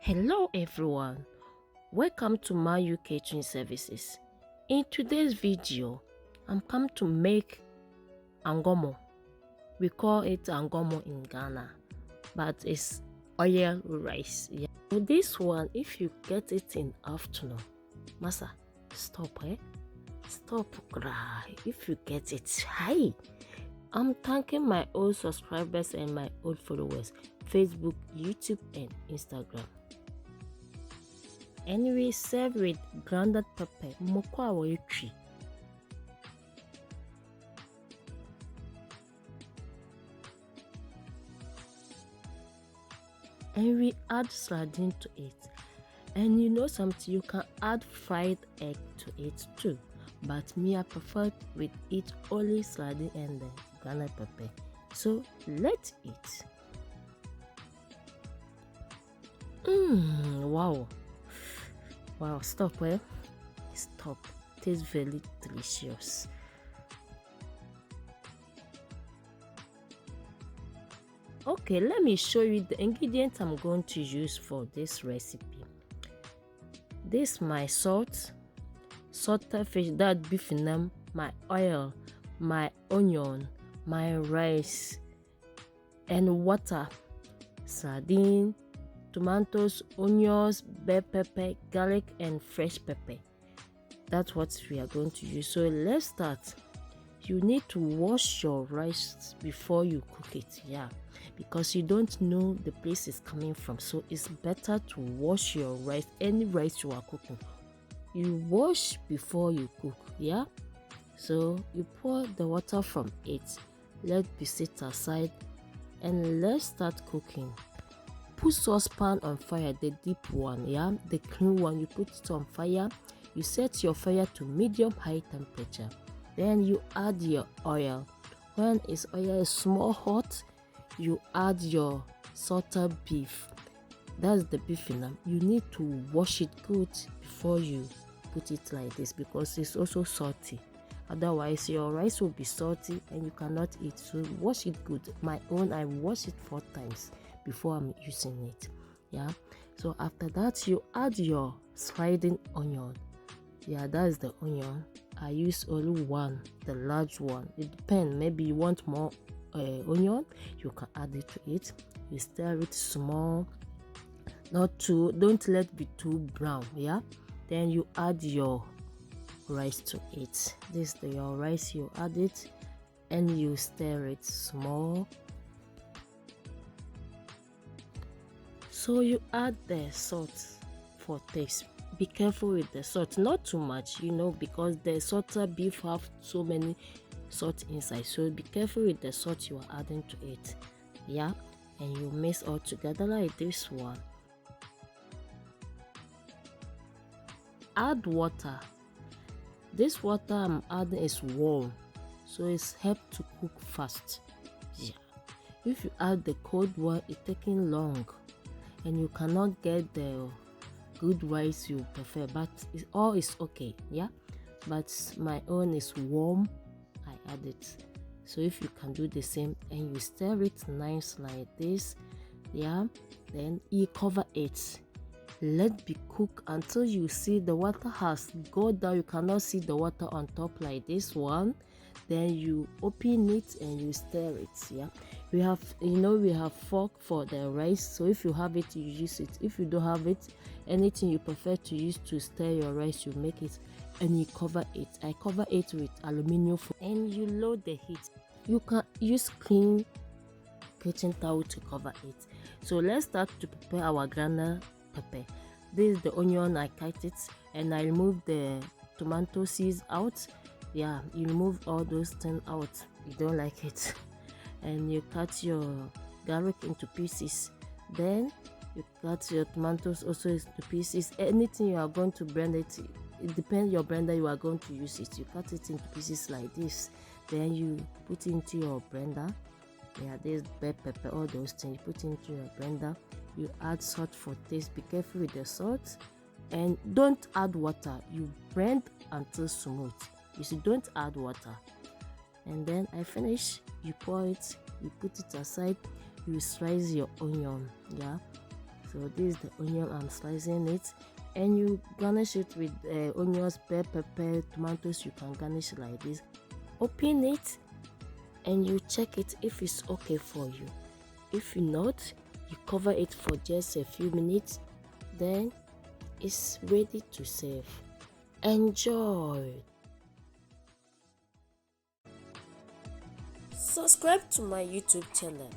Hello everyone, welcome to Mayu Catering Services. In today's video, I'm come to make Angwamu. We call it Angwamu in Ghana, but it's oil rice. Yeah. So this one, if you get it in afternoon, masa, stop, Stop, cry. If you get it, hi. I'm thanking my old subscribers and my old followers, Facebook, YouTube, and Instagram. Anyway, serve with grounded pepper, moko awetri. And we add sardine to it. And you know something, you can add fried egg to it too. But me, I prefer with it only sardine and the Grana Pepe. So let's eat. Wow. Wow, stop, Stop. Tastes very delicious. Okay, let me show you the ingredients I'm going to use for this recipe. This my salt, salted fish, that beef in them, my oil, my onion, my rice, and water, sardine, tomatoes, onions, bell pepper, garlic, and fresh pepper. That's what we are going to use. So let's start. You need to wash your rice before you cook it, because you don't know the place it's coming from. So it's better to wash your rice, any rice you are cooking. You wash before you cook, So you pour the water from it, let it sit aside, and let's start cooking. Put saucepan on fire, the deep one, the clean one. You put it on fire. You set your fire to medium-high temperature. Then you add your oil. When its oil is small hot, you add your salted beef. That's the beef in them. You need to wash it good before you put it like this, because it's also salty. Otherwise your rice will be salty and you cannot eat. So wash it good. My own, I wash it 4 times before I'm using it. So after that, you add your sliding onion. That's the onion. I use only one, the large one. It depends, maybe you want more onion, you can add it to it. You stir it small, don't let it be too brown. Then you add your rice to it. This is your rice. You add it and you stir it small. So you add the salt for taste. Be careful with the salt, not too much, because the salted beef have so many salt inside. So be careful with the salt you are adding to it. And you mix all together like this one. Add water. This water I'm adding is warm, so it's help to cook fast. If you add the cold one, it's taking long and you cannot get the good rice you prefer, but all is okay. But my own is warm, I add it. So if you can do the same, and you stir it nice like this, then you cover it. Let it be cooked until you see the water has gone down. You cannot see the water on top like this one. Then you open it and you stir it. We have fork for the rice, so if you have it, you use it. If you don't have it, anything you prefer to use to stir your rice, you make it and you cover it. I cover it with aluminium foil and you load the heat. You can use clean kitchen towel to cover it. So let's start to prepare our Grana Pepe. This is the onion. I cut it and I remove the tomato seeds out. You remove all those things out. You don't like it. And you cut your garlic into pieces. Then you cut your tomatoes also into pieces. Anything you are going to blend it depends your blender you are going to use it. You cut it into pieces like this. Then you put it into your blender. There's bell pepper, all those things. You put into your blender. You add salt for taste. Be careful with the salt. And don't add water. You blend until smooth. You see, don't add water. And then I finish. You pour it. You put it aside. You slice your onion. So this is the onion, I'm slicing it, and you garnish it with onions, bell pepper, tomatoes. You can garnish it like this. Open it and you check it if it's okay for you. If not, you cover it for just a few minutes, then it's ready to serve. Enjoy. Subscribe to my YouTube channel.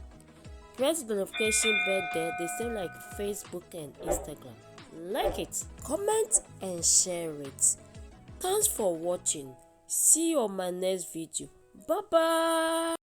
Press the notification bell there, the same like Facebook and Instagram. Like it, comment and share it. Thanks for watching. See you on my next video. Bye bye.